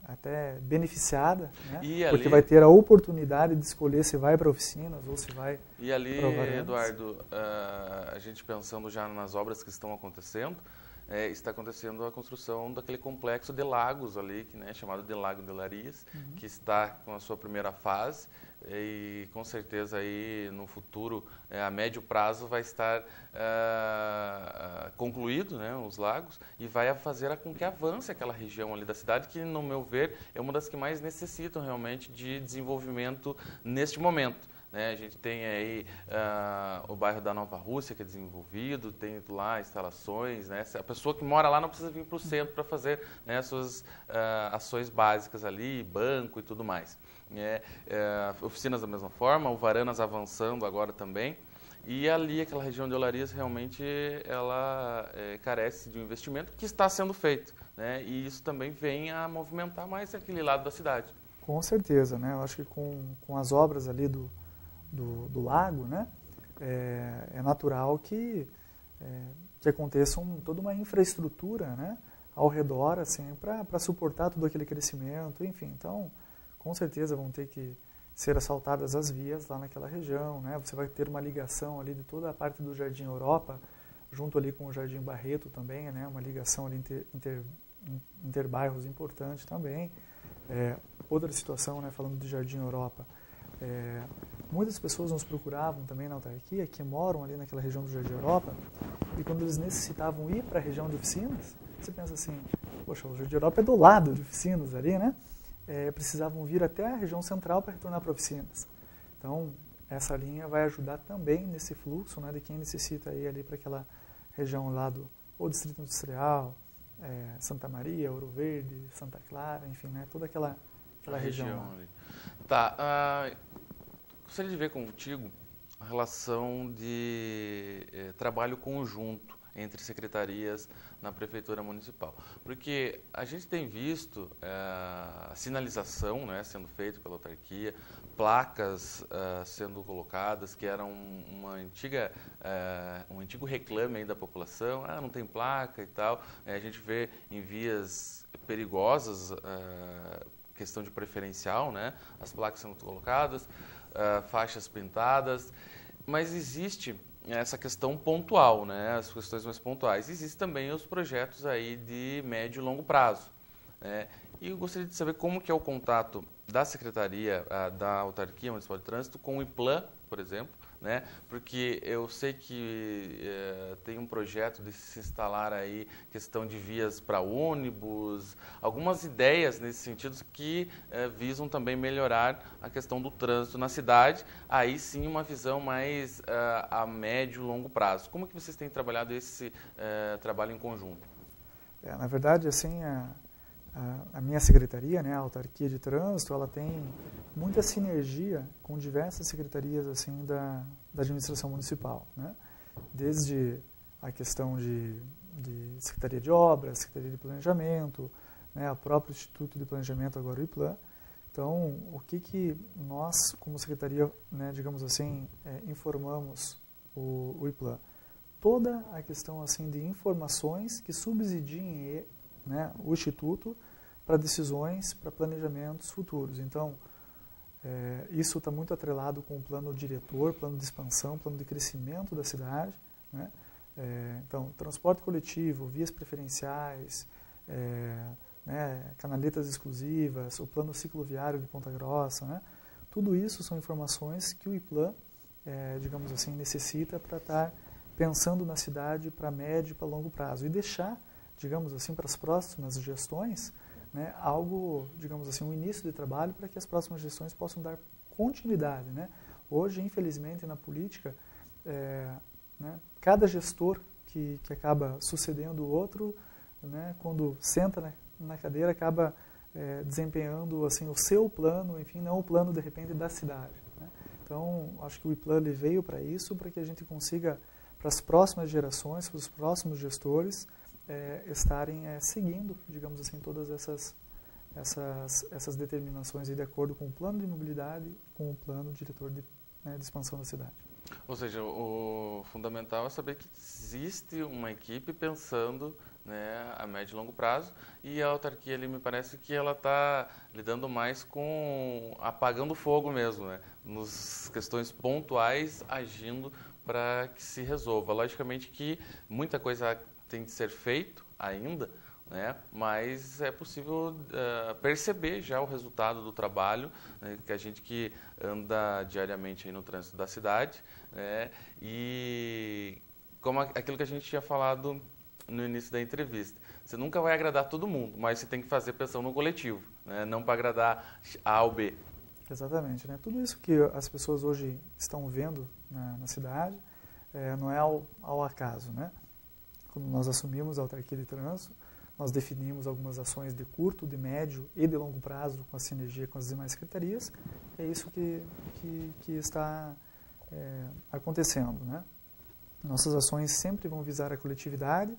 até beneficiada, né? Porque vai ter a oportunidade de escolher se vai para oficinas ou se vai para E ali, Uvaranas. Eduardo, a gente pensando já nas obras que estão acontecendo, está acontecendo a construção daquele complexo de lagos ali, chamado de Lago de Olarias, que está com a sua primeira fase, e com certeza aí no futuro, a médio prazo, vai estar concluído, né, os lagos, e vai fazer com que avance aquela região ali da cidade, que, no meu ver, é uma das que mais necessitam realmente de desenvolvimento neste momento. A gente tem aí o bairro da Nova Rússia, que é desenvolvido, tem lá instalações, né? A pessoa que mora lá não precisa vir para o centro para fazer, né, as suas ações básicas ali, banco e tudo mais. Oficinas da mesma forma, o Uvaranas avançando agora também. E ali, aquela região de Olarias, realmente ela carece de um investimento que está sendo feito, né? E isso também vem a movimentar mais aquele lado da cidade. Com certeza, né? Eu acho que com as obras ali do lago, né, é natural que aconteça toda uma infraestrutura, né, ao redor, assim, para suportar todo aquele crescimento, enfim. Então, com certeza vão ter que ser asfaltadas as vias lá naquela região, né. Você vai ter uma ligação ali de toda a parte do Jardim Europa, junto ali com o Jardim Barreto também, né, uma ligação ali interbairros importante também. Outra situação, né, falando do Jardim Europa, muitas pessoas nos procuravam também na autarquia, que moram ali naquela região do Jardim Europa, e quando eles necessitavam ir para a região de oficinas, você pensa assim, poxa, o Jardim Europa é do lado de oficinas ali, né? Precisavam vir até a região central para retornar para oficinas. Então, essa linha vai ajudar também nesse fluxo, né, de quem necessita ir ali para aquela região lá do Distrito Industrial, Santa Maria, Ouro Verde, Santa Clara, enfim, né, toda aquela região lá. Tá, gostaria de ver contigo a relação de trabalho conjunto entre secretarias na Prefeitura Municipal. Porque a gente tem visto a sinalização, né, sendo feita pela autarquia, placas sendo colocadas, que eram um antigo reclame aí da população, não tem placa e tal. A gente vê em vias perigosas, questão de preferencial, né, as placas sendo colocadas, faixas pintadas, mas existe essa questão pontual, né, as questões mais pontuais. Existem também os projetos aí de médio e longo prazo, né, e eu gostaria de saber como que é o contato da Secretaria, da Autarquia Municipal de Trânsito com o IPLAN, por exemplo, né, porque eu sei que tem um projeto de se instalar aí questão de vias para ônibus, algumas ideias nesse sentido que visam também melhorar a questão do trânsito na cidade, aí sim uma visão mais a médio e longo prazo. Como que vocês têm trabalhado esse trabalho em conjunto? Na verdade, assim, a minha secretaria, né, a Autarquia de Trânsito, ela tem muita sinergia com diversas secretarias assim da administração municipal, né? Desde a questão de Secretaria de Obras, Secretaria de Planejamento, né, o próprio Instituto de Planejamento, agora o IPLAN. Então, o que nós, como secretaria, né, digamos assim, informamos o IPLAN? Toda a questão assim de informações que subsidiem, né, o Instituto para decisões, para planejamentos futuros. Então, Isso está muito atrelado com o plano diretor, plano de expansão, plano de crescimento da cidade, né? Então, transporte coletivo, vias preferenciais, né, canaletas exclusivas, o plano cicloviário de Ponta Grossa, né? Tudo isso são informações que o IPLAN, digamos assim, necessita para estar pensando na cidade para médio e para longo prazo e deixar, digamos assim, para as próximas gestões, né, algo, digamos assim, um início de trabalho para que as próximas gestões possam dar continuidade, né? Hoje, infelizmente, na política, né, cada gestor que acaba sucedendo o outro, né, quando senta na cadeira, acaba desempenhando assim o seu plano, enfim, não o plano de repente da cidade, né? Então, acho que o IPLAN veio para isso, para que a gente consiga, para as próximas gerações, para os próximos gestores, estarem seguindo, digamos assim, todas essas determinações aí de acordo com o plano de mobilidade, com o plano diretor de expansão da cidade. Ou seja, o fundamental é saber que existe uma equipe pensando, né, a médio e longo prazo, e a autarquia ali me parece que ela está lidando mais com apagando fogo mesmo, né, nas questões pontuais, agindo para que se resolva. Logicamente que muita coisa tem de ser feito ainda, né, mas é possível perceber já o resultado do trabalho, né, que a gente que anda diariamente aí no trânsito da cidade, né, e como aquilo que a gente tinha falado no início da entrevista. Você nunca vai agradar todo mundo, mas você tem que fazer pensão no coletivo, né, não para agradar A ou B. Exatamente, né? Tudo isso que as pessoas hoje estão vendo na cidade não é ao acaso, né? Quando nós assumimos a autarquia de trânsito, nós definimos algumas ações de curto, de médio e de longo prazo com a sinergia com as demais secretarias. É isso que está acontecendo, né? Nossas ações sempre vão visar a coletividade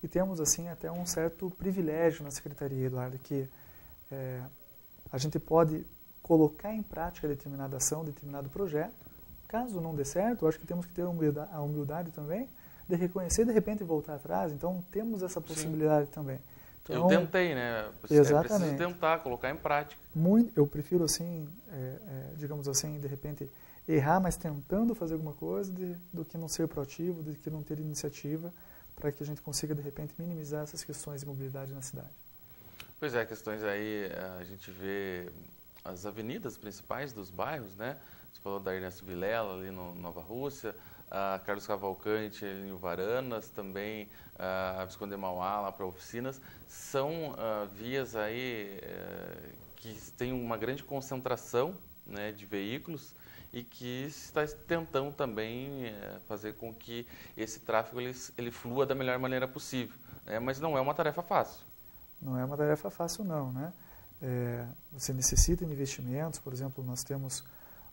e temos assim até um certo privilégio na secretaria, Eduardo, que a gente pode colocar em prática determinada ação, determinado projeto. Caso não dê certo, eu acho que temos que ter a humildade também de reconhecer e de repente voltar atrás. Então temos essa possibilidade também. Então, eu tentei, né? Exatamente. É preciso tentar, colocar em prática. Eu prefiro assim, digamos assim, de repente errar, mas tentando fazer alguma coisa, do que não ser proativo, do que não ter iniciativa, para que a gente consiga de repente minimizar essas questões de mobilidade na cidade. Pois é, questões aí, a gente vê as avenidas principais dos bairros, né? Você falou da Ernesto Vilela, ali no Nova Rússia, a Carlos Cavalcante, ali em Uvaranas, também a Visconde de Mauá, lá para oficinas. São vias aí que têm uma grande concentração, né, de veículos e que está tentando também fazer com que esse tráfego ele flua da melhor maneira possível, né? Mas não é uma tarefa fácil. Não é uma tarefa fácil, não, né? Você necessita de investimentos. Por exemplo, nós temos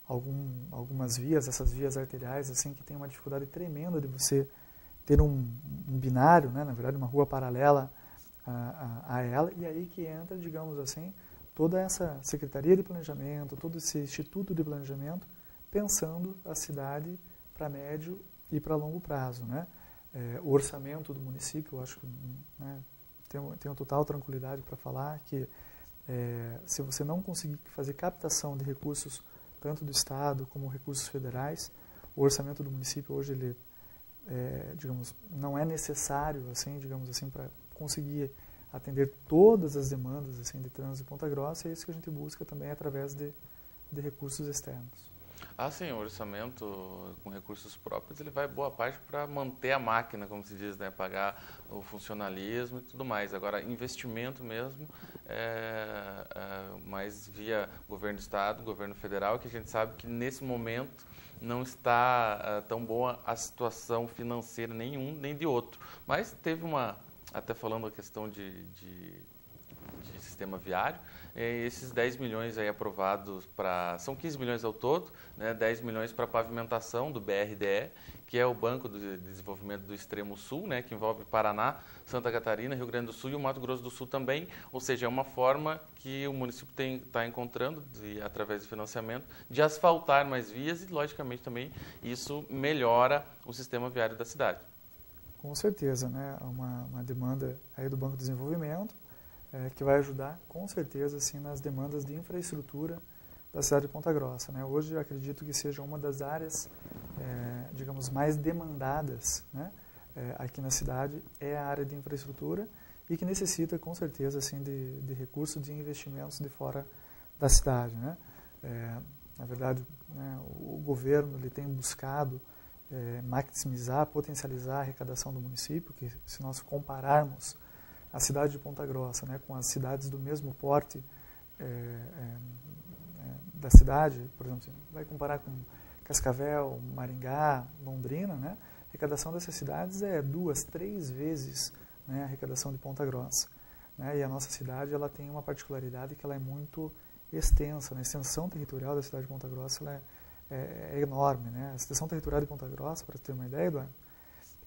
algumas vias, essas vias arteriais, assim, que tem uma dificuldade tremenda de você ter um binário, né? Na verdade, uma rua paralela a ela, e aí que entra, digamos assim, toda essa Secretaria de Planejamento, todo esse Instituto de Planejamento, pensando a cidade para médio e para longo prazo, né? O orçamento do município, eu acho que, né, tenho total tranquilidade para falar que se você não conseguir fazer captação de recursos, tanto do Estado como recursos federais, o orçamento do município hoje ele, digamos, não é necessário, assim, digamos assim, para conseguir atender todas as demandas assim de trânsito em Ponta Grossa. É isso que a gente busca também através de recursos externos. Ah, sim, o orçamento com recursos próprios, ele vai boa parte para manter a máquina, como se diz, né? Pagar o funcionalismo e tudo mais. Agora, investimento mesmo, mais via governo do Estado, governo federal, que a gente sabe que nesse momento não está tão boa a situação financeira nenhum nem de outro. Mas teve até falando a questão de sistema viário, esses 10 milhões aí aprovados são 15 milhões ao todo, né, 10 milhões para pavimentação do BRDE, que é o Banco de Desenvolvimento do Extremo Sul, né, que envolve Paraná, Santa Catarina, Rio Grande do Sul e o Mato Grosso do Sul também, ou seja, é uma forma que o município está encontrando, através de financiamento, de asfaltar mais vias e, logicamente, também isso melhora o sistema viário da cidade. Com certeza, né, uma demanda aí do Banco de Desenvolvimento, que vai ajudar, com certeza, assim, nas demandas de infraestrutura da cidade de Ponta Grossa, né? Hoje eu acredito que seja uma das áreas, digamos, mais demandadas, né? Aqui na cidade é a área de infraestrutura e que necessita, com certeza, assim, de recursos, de investimentos de fora da cidade, né? Na verdade, né, o governo ele tem buscado maximizar, potencializar a arrecadação do município, que se nós compararmos a cidade de Ponta Grossa, né, com as cidades do mesmo porte da cidade, por exemplo, vai comparar com Cascavel, Maringá, Londrina, né, a arrecadação dessas cidades é 2, 3 vezes, né, a arrecadação de Ponta Grossa, né, e a nossa cidade ela tem uma particularidade que ela é muito extensa, né, a extensão territorial da cidade de Ponta Grossa ela é enorme, né, a extensão territorial de Ponta Grossa, para ter uma ideia, Eduardo,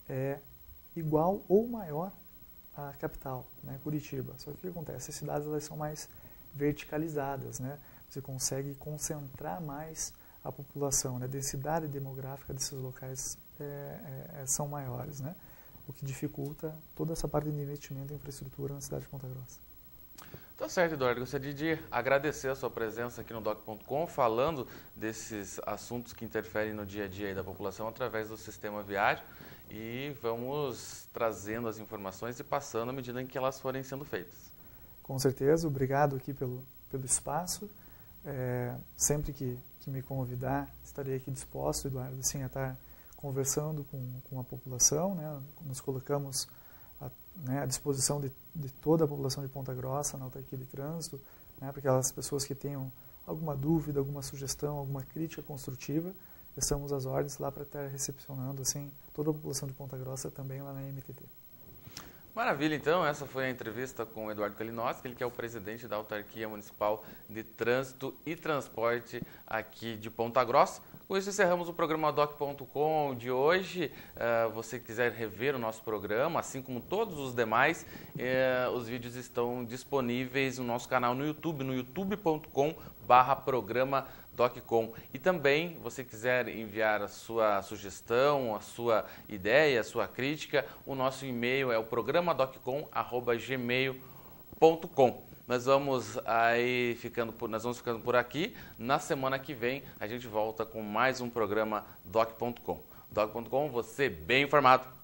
é igual ou maior à capital, né, Curitiba. Só que o que acontece? As cidades elas são mais verticalizadas, né, você consegue concentrar mais a população, né, a densidade demográfica desses locais são maiores, né, o que dificulta toda essa parte de investimento em infraestrutura na cidade de Ponta Grossa. Tá certo, Eduardo. Gostaria de agradecer a sua presença aqui no Doc.com, falando desses assuntos que interferem no dia a dia aí da população através do sistema viário, e vamos trazendo as informações e passando à medida em que elas forem sendo feitas. Com certeza, obrigado aqui pelo espaço. Sempre que me convidar, estarei aqui disposto, Eduardo, assim, a estar conversando com a população, né? Nos colocamos à disposição de toda a população de Ponta Grossa na autarquia de trânsito, né? Para aquelas pessoas que tenham alguma dúvida, alguma sugestão, alguma crítica construtiva, estamos às ordens lá para estar recepcionando assim, toda a população de Ponta Grossa também lá na MTT. Maravilha, então, essa foi a entrevista com o Eduardo Kalinowski, ele que é o presidente da Autarquia Municipal de Trânsito e Transporte aqui de Ponta Grossa. Com isso, encerramos o programa Doc.com de hoje. Você quiser rever o nosso programa, assim como todos os demais, os vídeos estão disponíveis no nosso canal no YouTube, no youtube.com/programa Doc.com. E também, você quiser enviar a sua sugestão, a sua ideia, a sua crítica, o nosso e-mail é o programadoccom@gmail.com. Nós vamos ficando por aqui. Na semana que vem, a gente volta com mais um programa Doc.com. Doc.com, você bem informado.